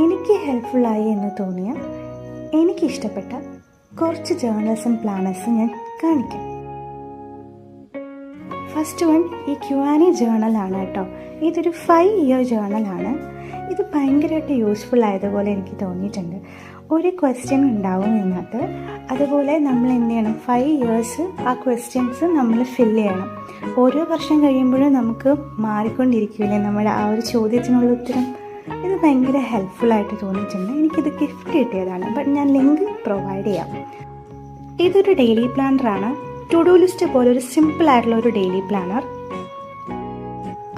എനിക്ക് ഹെൽപ്ഫുള്ളായി എന്ന് തോന്നിയ എനിക്കിഷ്ടപ്പെട്ട കുറച്ച് ജേർണൽസും പ്ലാനേഴ്സും ഞാൻ കാണിക്കാം. ഫസ്റ്റ് വൺ ഈ ക്യുആനി ജേർണലാണ് കേട്ടോ. ഇതൊരു 5 ഇയർ ജേർണലാണ്. ഇത് ഭയങ്കരമായിട്ട് യൂസ്ഫുൾ ആയതുപോലെ എനിക്ക് തോന്നിയിട്ടുണ്ട്. ഒരു ക്വസ്റ്റ്യൻ ഉണ്ടാവും ഇതിനകത്ത്. അതുപോലെ നമ്മൾ എന്ത് ചെയ്യണം, 5 ഇയേഴ്സ് ആ ക്വസ്റ്റ്യൻസ് നമ്മൾ ഫില്ല് ചെയ്യണം. ഓരോ വർഷം കഴിയുമ്പോഴും നമുക്ക് മാറിക്കൊണ്ടിരിക്കില്ലേ നമ്മുടെ ആ ഒരു ചോദ്യത്തിനുള്ള ഉത്തരം. ഇത് ഭയങ്കര ഹെൽപ്ഫുള്ളായിട്ട് തോന്നിയിട്ടുണ്ട്. എനിക്കിത് ഗിഫ്റ്റ് കിട്ടിയതാണ്. ബട്ട് ഞാൻ ലിങ്ക് പ്രൊവൈഡ് ചെയ്യാം. ഇതൊരു ഡെയിലി പ്ലാനറാണ്. ടു ഡു ലിസ്റ്റ് പോലെ ഒരു സിമ്പിൾ ആയിട്ടുള്ള ഒരു ഡെയിലി പ്ലാനർ.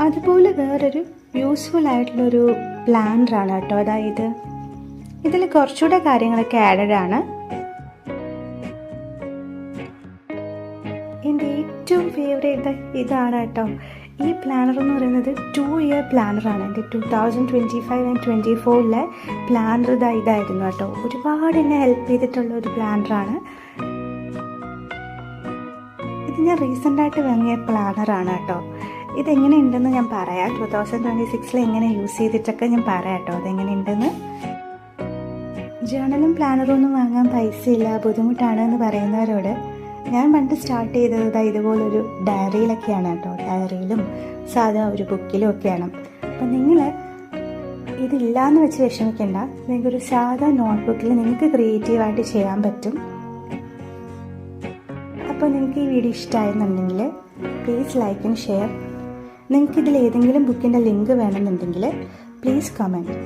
അതുപോലെ വേറൊരു യൂസ്ഫുൾ ആയിട്ടുള്ളൊരു പ്ലാനറാണ് കേട്ടോ. അതായത് ഇതിൽ കുറച്ചുകൂടെ കാര്യങ്ങളൊക്കെ ആഡഡ് ആണ്. എൻ്റെ ഏറ്റവും ഫേവറേറ്റ് ഇതാണ് കേട്ടോ. ഈ പ്ലാനർ എന്ന് പറയുന്നത് 2 ഇയർ പ്ലാനറാണ്. എൻ്റെ 2025 and 2024 പ്ലാനർ ഇതായിരുന്നു കേട്ടോ. ഒരുപാട് എന്നെ ഹെൽപ്പ് ചെയ്തിട്ടുള്ള ഒരു പ്ലാനറാണ്. ഇത് ഞാൻ റീസെൻ്റായിട്ട് വാങ്ങിയ പ്ലാനറാണ് കേട്ടോ. ഇതെങ്ങനെയുണ്ടെന്ന് ഞാൻ പറയാം. 2026 എങ്ങനെ യൂസ് ചെയ്തിട്ടൊക്കെ ഞാൻ പറയാം കേട്ടോ അതെങ്ങനെയുണ്ടെന്ന്. ജേർണലും പ്ലാനറും ഒന്നും വാങ്ങാൻ പൈസയില്ല, ബുദ്ധിമുട്ടാണ് എന്ന് പറയുന്നവരോട് ഞാൻ പണ്ട് സ്റ്റാർട്ട് ചെയ്തത് ഇതുപോലൊരു ഡയറിയിലൊക്കെയാണ് കേട്ടോ. ഡയറിയിലും സാധാ ഒരു ബുക്കിലും ഒക്കെയാണ്. അപ്പം നിങ്ങൾ ഇതില്ലാന്ന് വെച്ച് വിഷമിക്കേണ്ട. നിങ്ങൾക്കൊരു സാധാ നോട്ട്ബുക്കിൽ നിങ്ങൾക്ക് ക്രിയേറ്റീവായിട്ട് ചെയ്യാൻ പറ്റും. അപ്പോൾ നിങ്ങൾക്ക് ഈ വീഡിയോ ഇഷ്ടമായെന്നുണ്ടെങ്കിൽ പ്ലീസ് ലൈക്ക് ആൻഡ് ഷെയർ. നിങ്ങൾക്കിതിൽ ഏതെങ്കിലും ബുക്കിൻ്റെ ലിങ്ക് വേണമെന്നുണ്ടെങ്കിൽ പ്ലീസ് കമൻറ്റ്.